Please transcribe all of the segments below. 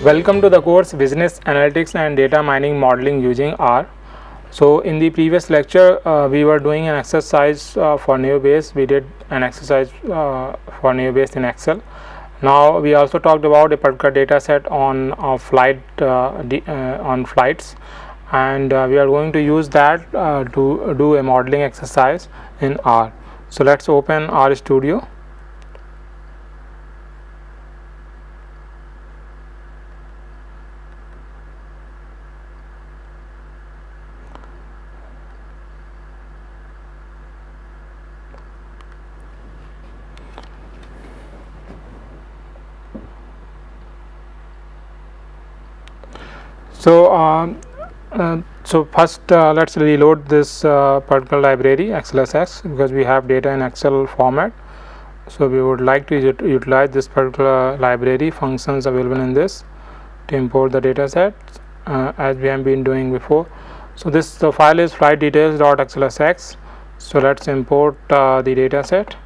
Welcome to the course Business Analytics and Data Mining Modeling using R. So in the previous lecture we were doing an exercise for new base. We did an exercise for new base in Excel. Now we also talked about a particular data set on on flights, and we are going to use that to do a modeling exercise in R. So let's open R Studio. So first let's reload this particular library XLSX, because we have data in Excel format. So we would like to utilize this particular library functions available in this to import the data set as we have been doing before. So the file is flight details.xlsx. So let's import the data set.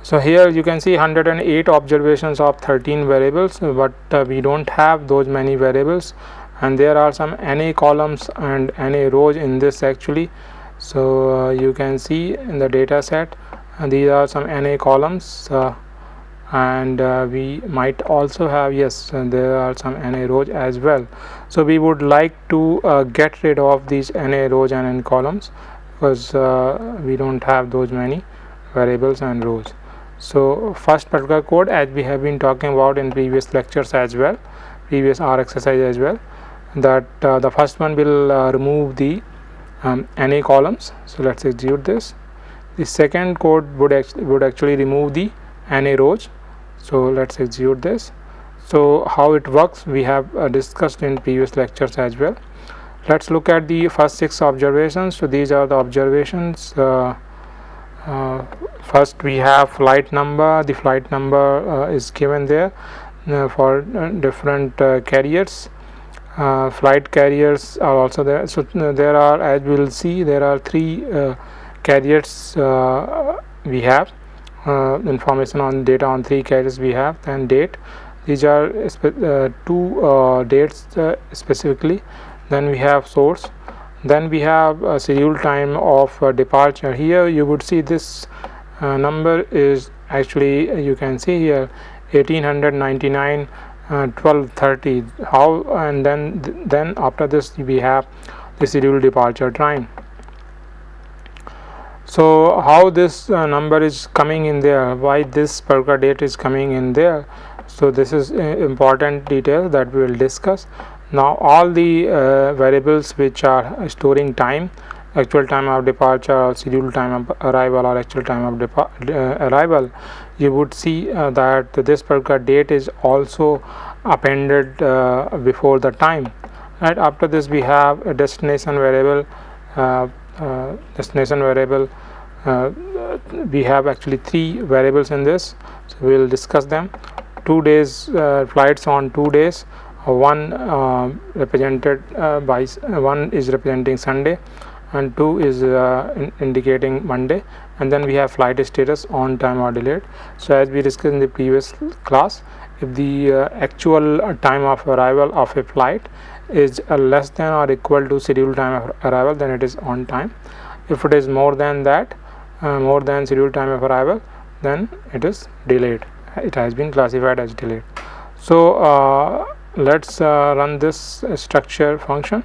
So here you can see 108 observations of 13 variables, but we don't have those many variables, and there are some NA columns and NA rows in this actually. So you can see in the data set these are some NA columns, and we might also have, yes, there are some NA rows as well. So we would like to get rid of these NA rows and NA columns, because we don't have those many variables and rows. So first particular code, as we have been talking about in previous lectures as well, previous R exercise as well, that the first one will remove the NA columns. So let's execute this. The second code would actually remove the NA rows. So let's execute this. So how it works we have discussed in previous lectures as well. Let's look at the first 6 observations. So these are the observations. First we have flight number. The flight number is given there for different carriers. Flight carriers are also there. So there are, as we will see, there are 3 carriers we have. Information on data on 3 carriers we have. Then date. These are 2 dates specifically. Then we have source. Then we have a schedule time of departure. Here you would see this number is actually, you can see here 1899 12:30. How? And then after this we have the schedule departure time. So how this number is coming in there, why this particular date is coming in there? So this is important detail that we will discuss. Now all the variables which are storing time, actual time of departure or schedule time of arrival or actual time of arrival, you would see that this particular date is also appended before the time. Right after this we have a destination variable. We have actually 3 variables in this, so we will discuss them. 2 days flights on 2 days. One represented by one is representing Sunday, and 2 is indicating Monday, and then we have flight status, on time or delayed. So as we discussed in the previous class, if the actual time of arrival of a flight is less than or equal to scheduled time of arrival, then it is on time. If it is more than that, more than scheduled time of arrival, then it is delayed. It has been classified as delayed. So let's run this structure function.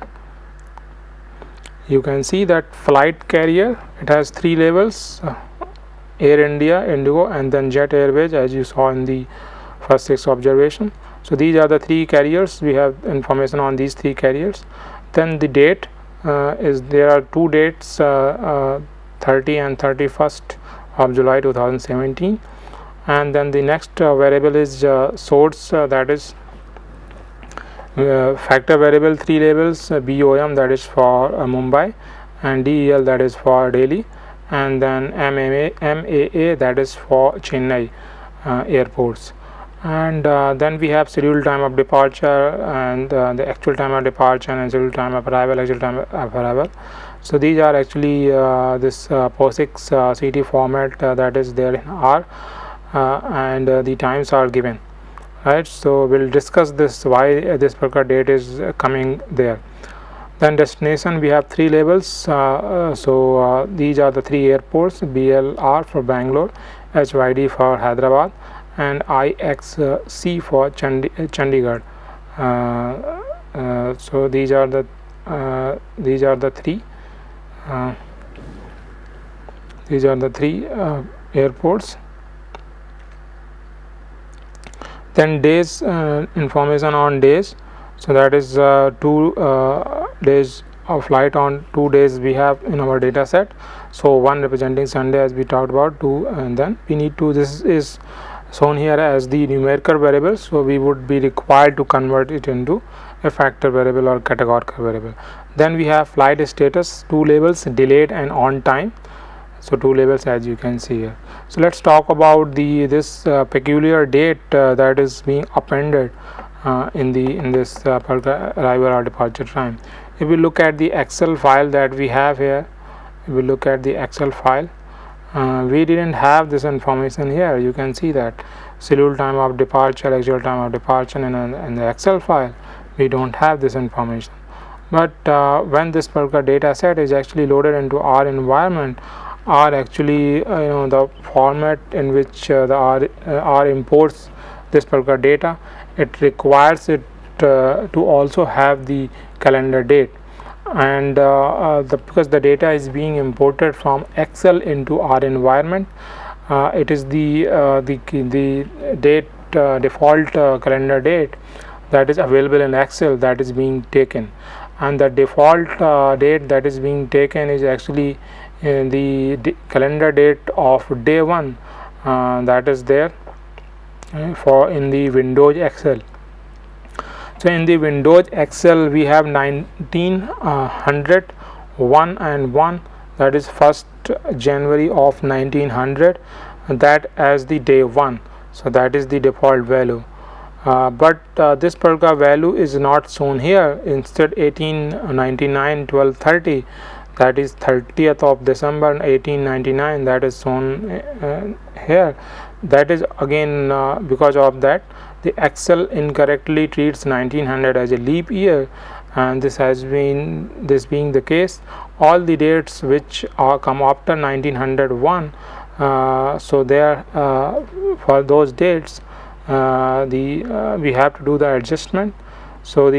You can see that flight carrier, it has 3 labels: Air India, Indigo, and then Jet Airways, as you saw in the first 6 observation. So these are the 3 carriers. We have information on these 3 carriers. Then the date is, there are 2 dates, 30 and 31st of July 2017. And then the next variable is source, that is factor variable, 3 labels: BOM, that is for Mumbai, and DEL, that is for Delhi, and then MAA, that is for Chennai airports. and then we have scheduled time of departure and the actual time of departure and scheduled time of arrival, actual time of arrival. So these are actually this POSIX CT format that is there in R, and the times are given, right? So we'll discuss this, why this particular date is coming there. Then destination, we have 3 labels. These are the 3 airports: BLR for Bangalore, HYD for Hyderabad, and IXC for Chandigarh. So these are the 3 airports. Then days, information on days. So that is 2 days of flight on 2 days we have in our data set. So one representing Sunday, as we talked about, 2, and then we need to, this is shown here as the numerical variable, so we would be required to convert it into a factor variable or categorical variable. Then we have flight status, 2 labels, delayed and on time. So 2 labels, as you can see here. So let's talk about this peculiar date that is being appended in this arrival or departure time. If we look at the Excel file that we have here, we didn't have this information here. You can see that scheduled time of departure, actual time of departure, and in the Excel file we don't have this information. But when this particular data set is actually loaded into R environment, R actually the format in which the R imports this particular data, it requires it to also have the calendar date, and because the data is being imported from Excel into R environment, it is the date default calendar date that is available in Excel that is being taken, and the default date that is being taken is actually the calendar date of day 1 that is there for in the Windows Excel. So in the Windows Excel we have 1900 1 and 1, that is 1st January of 1900, that as the day 1. So that is the default value, but this particular value is not shown here. Instead 1899 1230, that is 30th of December 1899, that is shown here. That is again because of that the Excel incorrectly treats 1900 as a leap year, and this being the case, all the dates which are come after 1901, so there for those dates we have to do the adjustment. So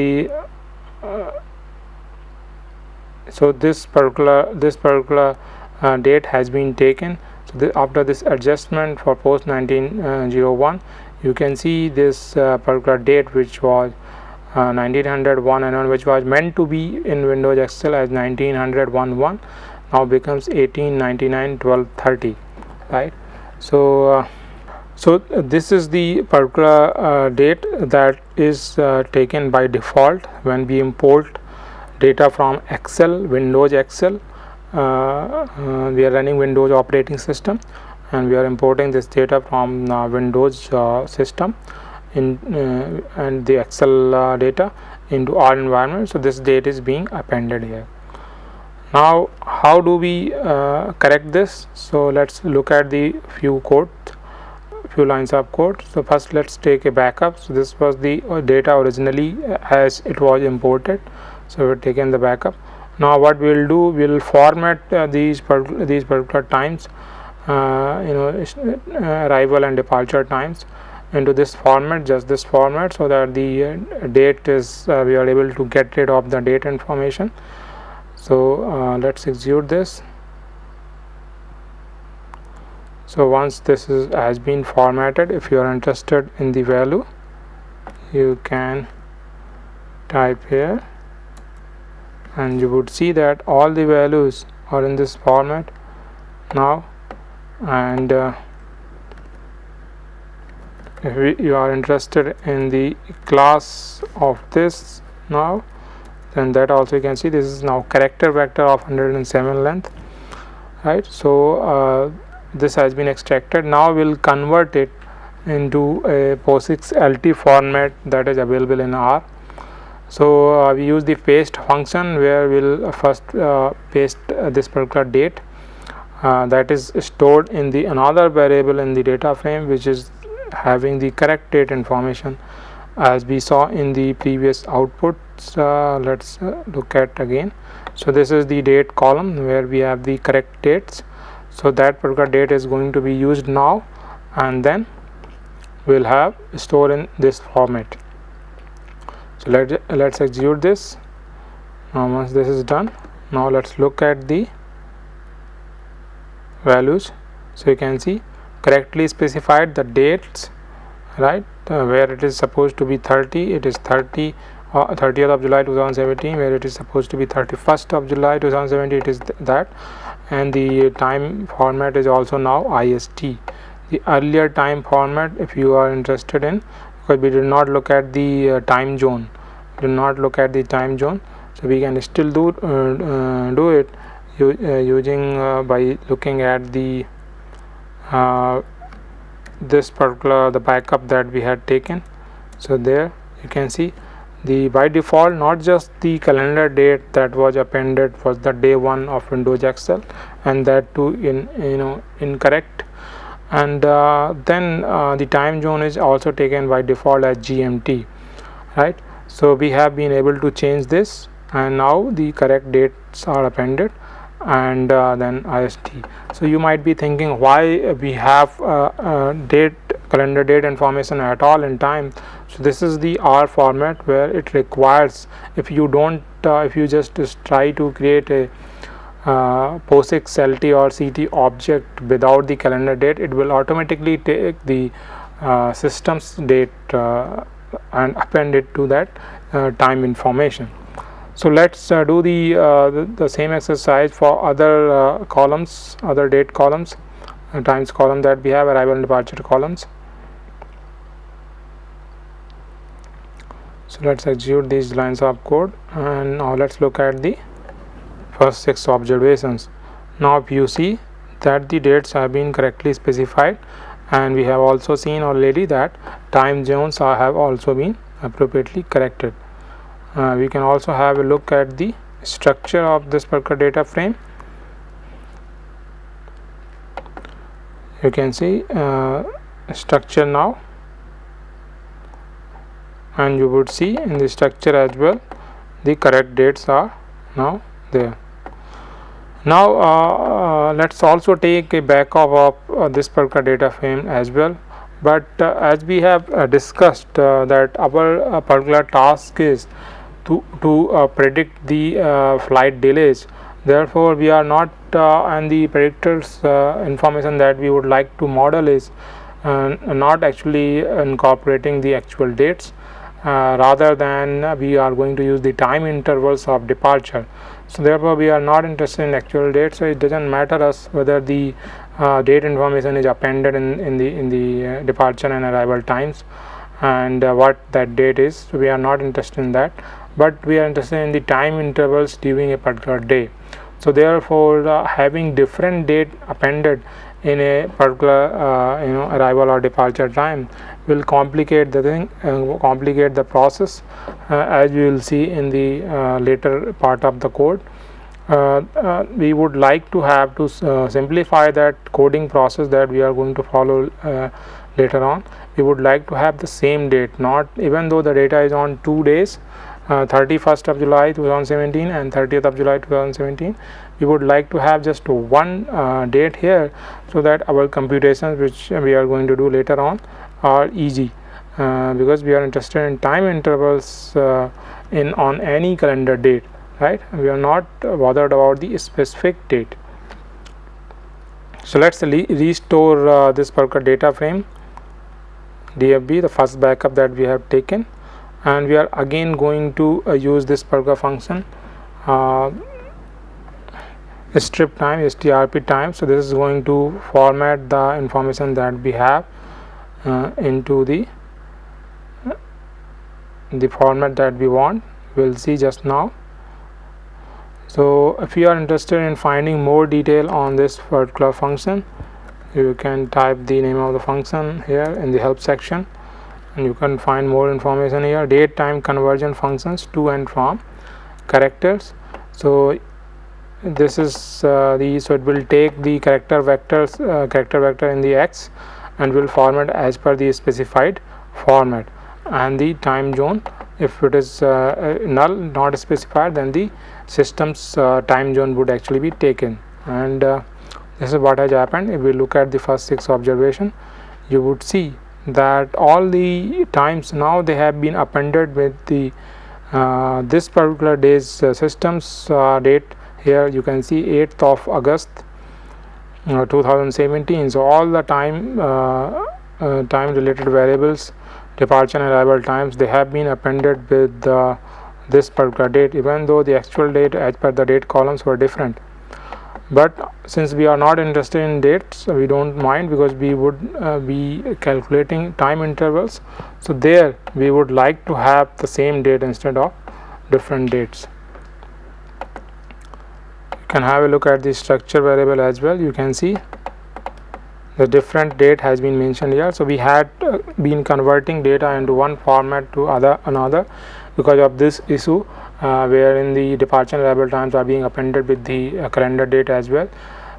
this particular date has been taken. So after this adjustment for post 1901, you can see this particular date which was 1901 and on, which was meant to be in Windows Excel as 1901, now becomes 1899 1230, right? So this is the particular date that is taken by default when we import data from Excel, Windows Excel. We are running Windows operating system, and we are importing this data from Windows system and the Excel data into our environment. So this date is being appended here. Now how do we correct this? So let's look at the few lines of code. So first let's take a backup. So this was the data originally as it was imported, so we've taken the backup. Now what we'll do, we'll format these particular times, arrival and departure times, into this format, just this format, so that the date is we are able to get rid of the date information. So let's execute this. So once this has been formatted, if you are interested in the value, you can type here, and you would see that all the values are in this format now. And if you are interested in the class of this now, then that also you can see this is now character vector of 107 length, right? So this has been extracted. Now we'll convert it into a POSIX LT format that is available in R. So we use the paste function where we'll first paste this particular date that is stored in the another variable in the data frame, which is having the correct date information as we saw in the previous outputs. Let's look at again. So this is the date column where we have the correct dates. So that particular date is going to be used now, and then we'll have stored in this format. So let's execute this. Now once this is done, now let's look at the values. So you can see correctly specified the dates, right, where it is supposed to be 30, it is 30th of July 2017, where it is supposed to be 31st of July 2017, it is that, and the time format is also now IST. The earlier time format, if you are interested in, because we did not look at the time zone, so we can still do it using by looking at the this particular the backup that we had taken. So there you can see the by default not just the calendar date that was appended was the day 1 of Windows Excel, and that too in incorrect, and then the time zone is also taken by default as GMT, right. So we have been able to change this, and now the correct dates are appended, and then IST. So you might be thinking why we have calendar date information at all in time. So this is the R format where it requires, if you just try to create a POSIX LT or CT object without the calendar date, it will automatically take the system's date and append it to that time information. So let's do the same exercise for other columns, other date columns, times column that we have, arrival and departure columns. So let's execute these lines of code, and now let's look at the first 6 observations. Now if you see that the dates have been correctly specified, and we have also seen already that time zones have also been appropriately corrected. We can also have a look at the structure of this particular data frame. You can see structure now, and you would see in the structure as well the correct dates are now there. Now let's also take a backup of this particular data frame as well. But as we have discussed that our particular task is to predict the flight delays, therefore we are not and the predictors information that we would like to model is not actually incorporating the actual dates, rather than we are going to use the time intervals of departure. So therefore we are not interested in actual dates, so it doesn't matter us whether the date information is appended in the departure and arrival times and what that date is. So we are not interested in that, but we are interested in the time intervals during a particular day. So therefore having different date appended in a particular arrival or departure time will complicate the thing, complicate the process, as we will see in the later part of the code. We would like to have to simplify that coding process that we are going to follow later on. We would like to have the same date, not even though the data is on 2 days, 31st of July 2017 and 30th of July 2017, we would like to have just one date here, so that our computations which we are going to do later on are easy, because we are interested in time intervals on any calendar date, right? We are not bothered about the specific date. So let's restore this particular data frame DFB, the first backup that we have taken, and we are again going to use this particular function strip time, strp time. So this is going to format the information that we have into the format that we want. We'll see just now. So if you are interested in finding more detail on this particular function, You can type the name of the function here in the help section, and you can find more information here. Date time conversion functions to and from characters. So this is so it will take the character vector in the X and will format as per the specified format, and the time zone, if it is null, not specified, then the system's time zone would actually be taken. And this is what has happened. If we look at the first 6 observation, you would see that all the times now they have been appended with the this particular day's system's date. Here you can see 8th of August 2017. So all the time related variables, departure and arrival times, they have been appended with this particular date, even though the actual date as per the date columns were different. But since we are not interested in dates, we don't mind, because we would be calculating time intervals. So there we would like to have the same date instead of different dates. You can have a look at the structure variable as well. You can see the different date has been mentioned here. So we had been converting data into one format to another because of this issue, wherein the departure and arrival times are being appended with the calendar date as well.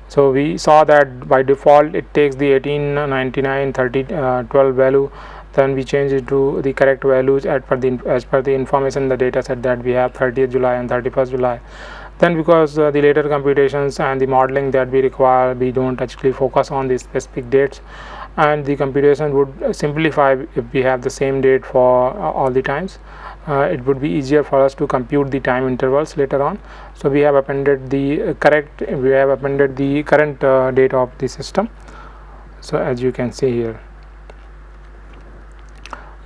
So we saw that by default it takes the 18, 99, 30, 12 value. Then we change it to the correct values as per the information in the data set that we have 30th July and 31st July. Then because the later computations and the modeling that we require, we don't actually focus on the specific dates, and the computation would simplify if we have the same date for all the times. It would be easier for us to compute the time intervals later on. So we have appended the current date of the system. So as you can see here.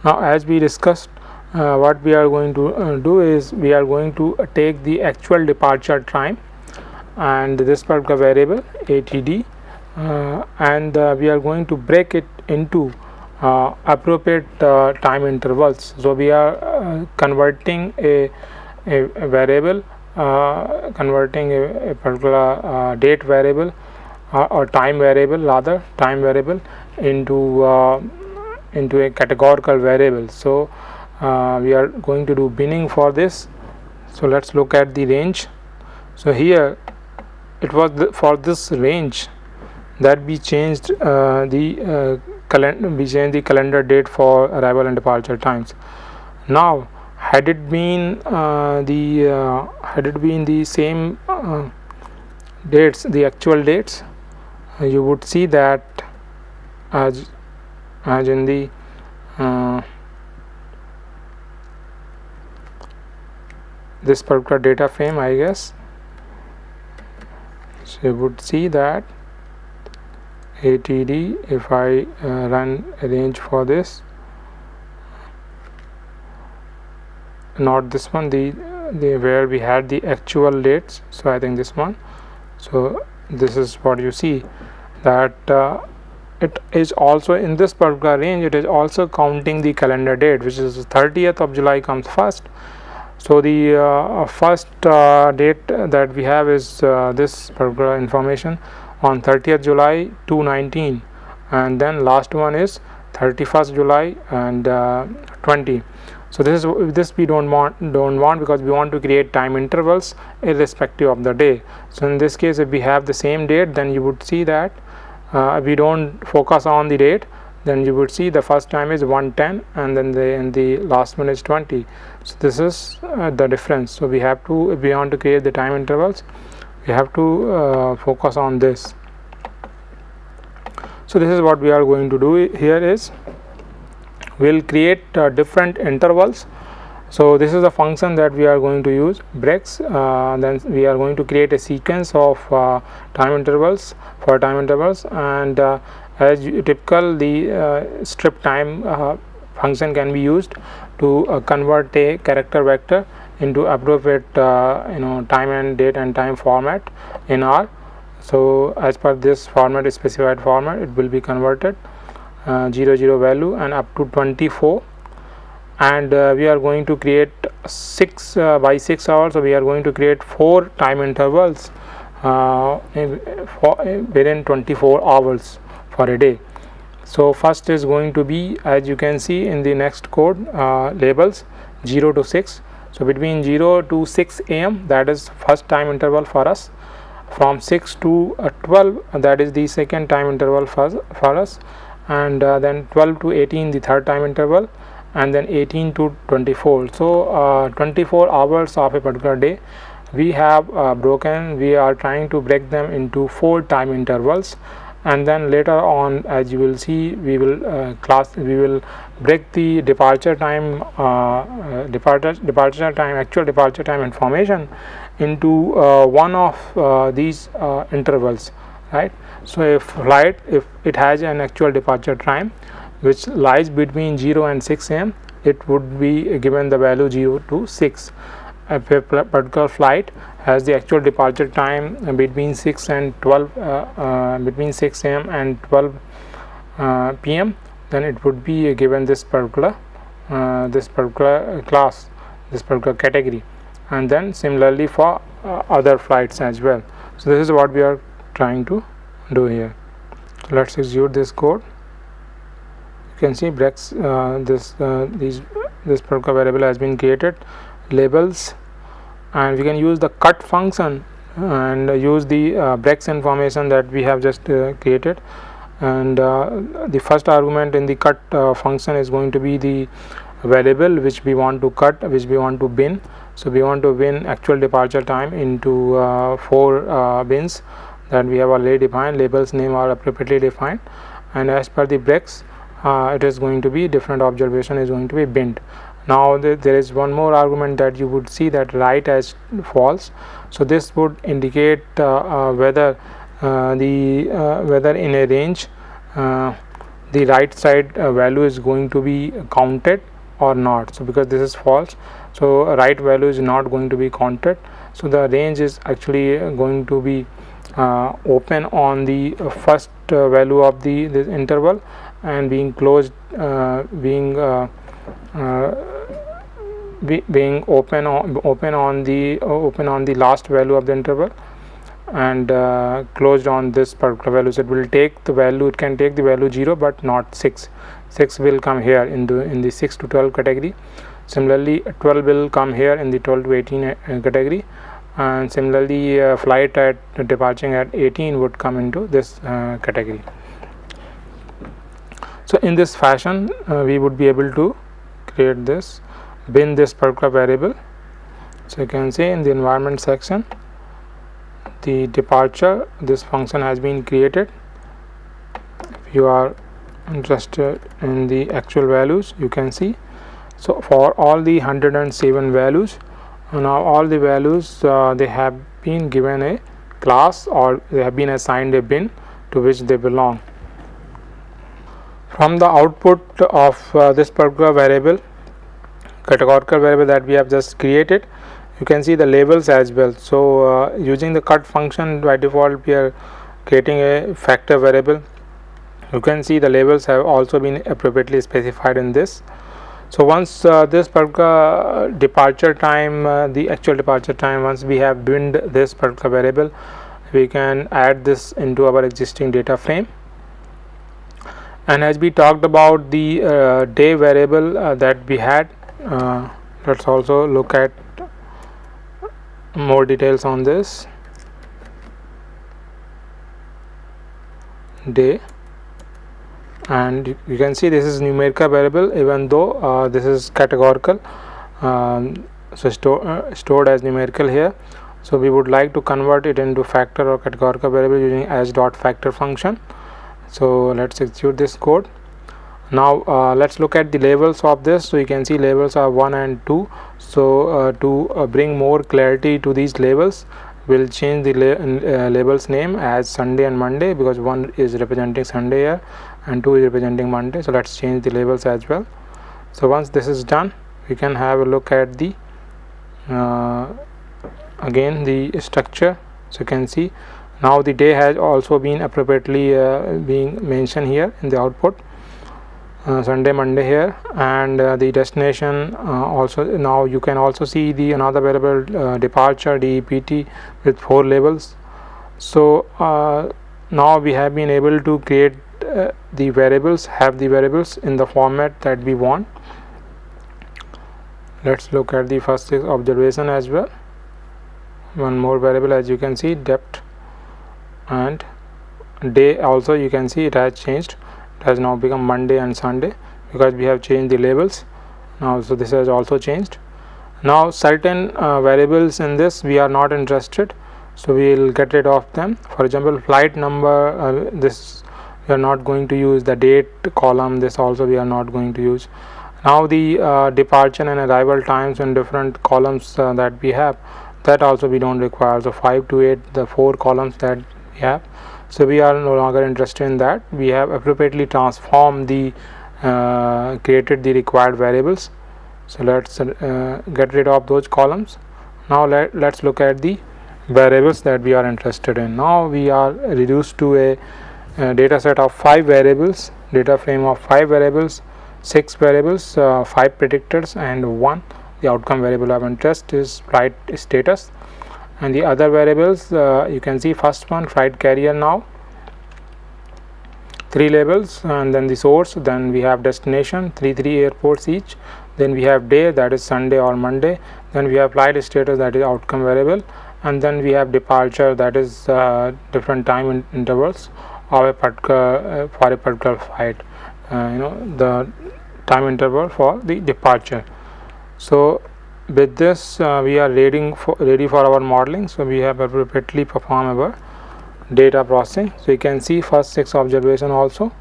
Now as we discussed, what we are going to do is we are going to take the actual departure time and this particular variable ATD, and we are going to break it into appropriate time intervals. So we are converting a variable, converting a particular date variable or time variable into a categorical variable. So we are going to do binning for this. So let's look at the range. So here it was for this range that we changed the calendar date for arrival and departure times. Now had it been the same dates, the actual dates, you would see that as in the this particular data frame, I guess. So you would see that ATD, if I run a range for this, not this one, the where we had the actual dates. So I think this one. So this is what you see, that it is also in this particular range, it is also counting the calendar date, which is 30th of July comes first. So the first date that we have is this particular information on 30th July 219, and then last one is 31st July and 20. So this we don't want because we want to create time intervals irrespective of the day. So in this case, if we have the same date, then you would see that we don't focus on the date, then you would see the first time is 110 and then the last one is 20. So this is the difference. So we have to, if we want to create the time intervals, we have to focus on this. So this is what we are going to do here is we'll create different intervals. So this is a function that we are going to use, breaks. Then we are going to create a sequence of time intervals, and as typical, the strip time function can be used to convert a character vector into appropriate time and date and time format in R. So as per this format, specified format, it will be converted 00 value and up to 24, and we are going to create 6 by 6 hours. So we are going to create 4 time intervals within 24 hours. for a day. So first is going to be, as you can see in the next code, labels 0 to 6. So between 0 to 6 am, that is first time interval for us. From 6 to 12, that is the second time interval for us, and then 12 to 18 the third time interval, and then 18 to 24. So 24 hours of a particular day we have we are trying to break them into 4 time intervals, and then later on, as you will see, we will break the departure time actual departure time information into one of these intervals, right? So if it has an actual departure time which lies between 0 and 6 am, it would be given the value 0 to 6. A particular flight has the actual departure time between 6 and 12 between 6 am and 12 pm, then it would be given this particular class, this particular category, and then similarly for other flights as well. So this is what we are trying to do here. So let's execute this code. You can see breaks this particular variable has been created, labels, and we can use the cut function and use the breaks information that we have just created, and the first argument in the cut function is going to be the variable which we want to cut, which we want to bin. So we want to bin actual departure time into 4 bins that we have already defined. Labels name are appropriately defined, and as per the breaks it is going to be different observation is going to be binned. Now there is one more argument that you would see, that write as false. So this would indicate whether in a range the right side value is going to be counted or not. So because this is false, so right value is not going to be counted. So the range is actually going to be open on the first value of this interval, and being closed being open on the last value of the interval, and closed on this particular value. So it will take the value, it can take the value 0 but not 6. 6 will come here in the 6 to 12 category. Similarly 12 will come here in the 12 to 18 category, and similarly flight at departing at 18 would come into this category. So in this fashion we would be able to create this, bin this particular variable. So you can see in the environment section, the departure, this function has been created. If you are interested in the actual values, you can see. So for all the 107 values, now all the values they have been given a class, or they have been assigned a bin to which they belong. From the output of this particular variable, categorical variable that we have just created, you can see the labels as well. So using the cut function, by default we are creating a factor variable. You can see the labels have also been appropriately specified in this. So once this particular departure time, the actual departure time, once we have binned this particular variable, we can add this into our existing data frame. And as we talked about the day variable that we had, let's also look at more details on this. Day, and you can see this is numerical variable, even though this is categorical, so stored as numerical here. So we would like to convert it into factor or categorical variable using as.factor function. So let's execute this code. Now let's look at the labels of this. So you can see labels are 1 and 2. So to bring more clarity to these labels, we'll change the labels name as Sunday and Monday, because 1 is representing Sunday here and 2 is representing Monday. So let's change the labels as well. So once this is done, we can have a look at the again the structure. So you can see now the day has also been appropriately being mentioned here in the output, Sunday, Monday here, and the destination also. Now you can also see the another variable departure, DEPT, with 4 labels. So now we have been able to create the variables in the format that we want. Let's look at the first observation as well. One more variable, as you can see, depth, and day also you can see it has changed. It has now become Monday and Sunday because we have changed the labels now. So this has also changed. Now certain variables in this we are not interested, so we will get rid of them. For example, flight number, this we are not going to use. The date column, this also we are not going to use. Now the departure and arrival times in different columns that we have, that also we don't require. So 5 to 8, the 4 columns that we have, so we are no longer interested in that. We have appropriately transformed the created the required variables. So let's get rid of those columns. Now let's look at the variables that we are interested in. Now we are reduced to a data set of 5 variables, data frame of 5 variables, 6 variables, 5 predictors, and 1 the outcome variable of interest is flight status. And the other variables, you can see first one, flight carrier, now 3 labels, and then the source, then we have destination, 3 airports each, then we have day, that is Sunday or Monday, then we have flight status, that is outcome variable, and then we have departure, that is different time intervals of a particular for a particular flight, the time interval for the departure. So with this we are ready for our modeling. So we have appropriately performed our data processing. So you can see first 6 observation also.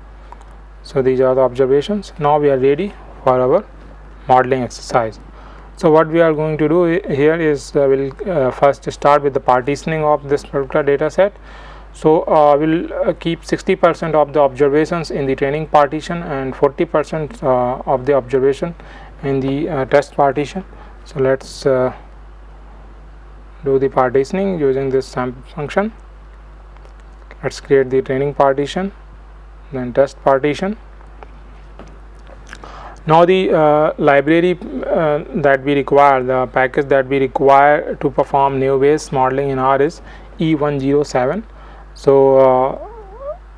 So these are the observations. Now we are ready for our modeling exercise. So what we are going to do here is we'll first start with the partitioning of this particular data set. So we'll keep 60% of the observations in the training partition and 40% of the observation in the test partition. So let's do the partitioning using this sample function. Let's create the training partition, then test partition. Now the library that we require, the package that we require to perform Naïve modeling in R is E107. So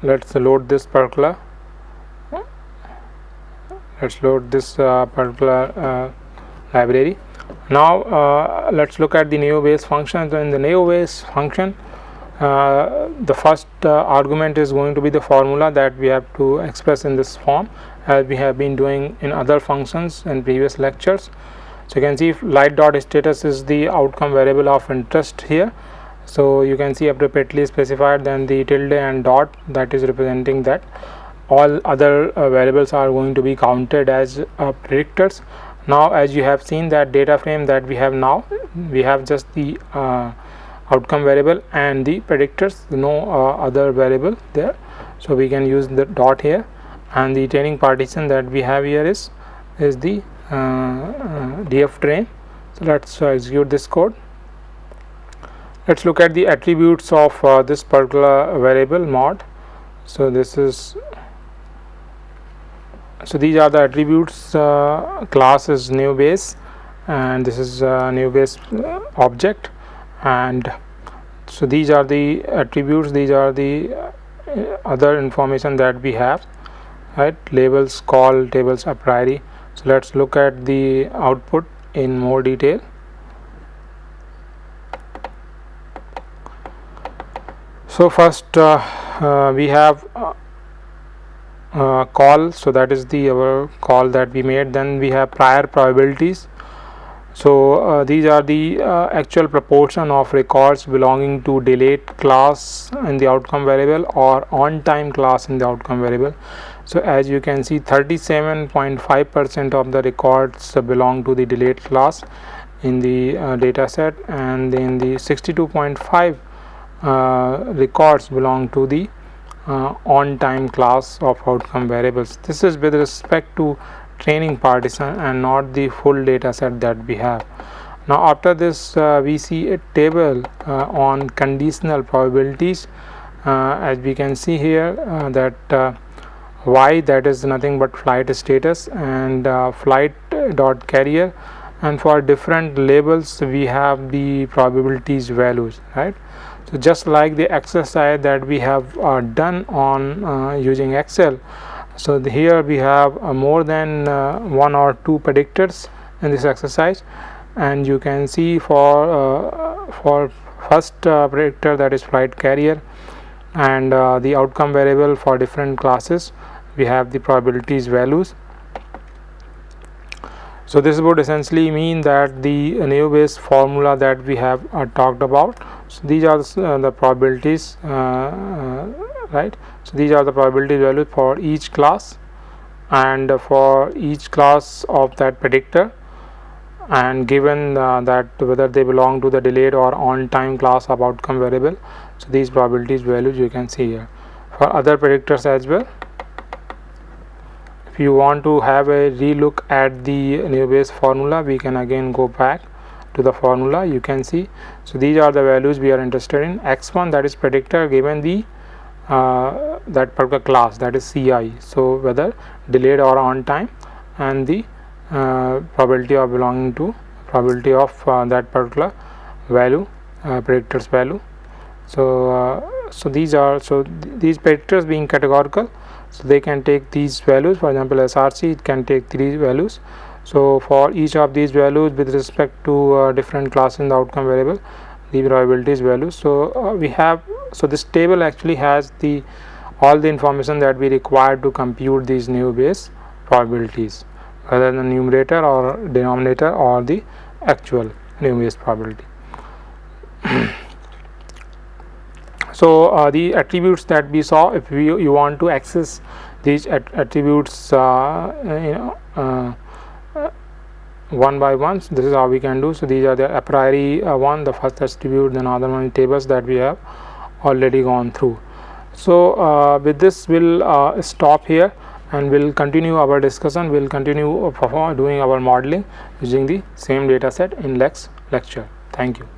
let's load this particular library. Now let's look at the Naïve function. So in the Naïve function, the first argument is going to be the formula that we have to express in this form, as we have been doing in other functions in previous lectures. So you can see flight dot status is the outcome variable of interest here. So you can see appropriately specified, then the tilde and dot, that is representing that. All other variables are going to be counted as predictors. Now as you have seen that data frame that we have now, we have just the outcome variable and the predictors, no other variable there. So we can use the dot here, and the training partition that we have here is the df train. So let's execute this code. Let's look at the attributes of this particular variable mod. So this is, so these are the attributes. Class is new base, and this is new base object, and so these are the attributes. These are the other information that we have, right? Labels, call, tables a priori. So let's look at the output in more detail. So first we have call, so that is the our call that we made. Then we have prior probabilities. So these are the actual proportion of records belonging to delayed class in the outcome variable or on time class in the outcome variable. So as you can see, 37.5% of the records belong to the delayed class in the data set, and in the 62.5 records belong to the on time class of outcome variables. This is with respect to training partition and not the full data set that we have. Now after this we see a table on conditional probabilities. As we can see here that y, that is nothing but flight status, and flight dot carrier, and for different labels we have the probabilities values, right? So just like the exercise that we have done on using Excel, so here we have more than one or two predictors in this exercise, and you can see for first predictor, that is flight carrier, and the outcome variable for different classes we have the probabilities values. So this would essentially mean that the Naïve based formula that we have talked about, so these are the probabilities, right? So these are the probability values for each class, and for each class of that predictor, and given that whether they belong to the delayed or on time class of outcome variable. So these probabilities values you can see here for other predictors as well. If you want to have a relook at the Naïve based formula, we can again go back to the formula. You can see, so these are the values we are interested in. X1, that is predictor given the that particular class, that is CI, so whether delayed or on time, and the probability of belonging to probability of that particular value, predictor's value. So these are, these predictors being categorical, so they can take these values. For example, SRC, it can take 3 values. So for each of these values with respect to different class in the outcome variable, the probabilities values. So we have, so this table actually has all the information that we require to compute these Naïve based probabilities, whether the numerator or denominator or the actual Naïve based probability. So the attributes that we saw, if you want to access these attributes one by one, so this is how we can do. So these are the a priori one, the first attribute, then other one tables that we have already gone through. So with this we'll stop here, and we'll continue our discussion. We'll continue doing our modeling using the same data set in next lecture. Thank you.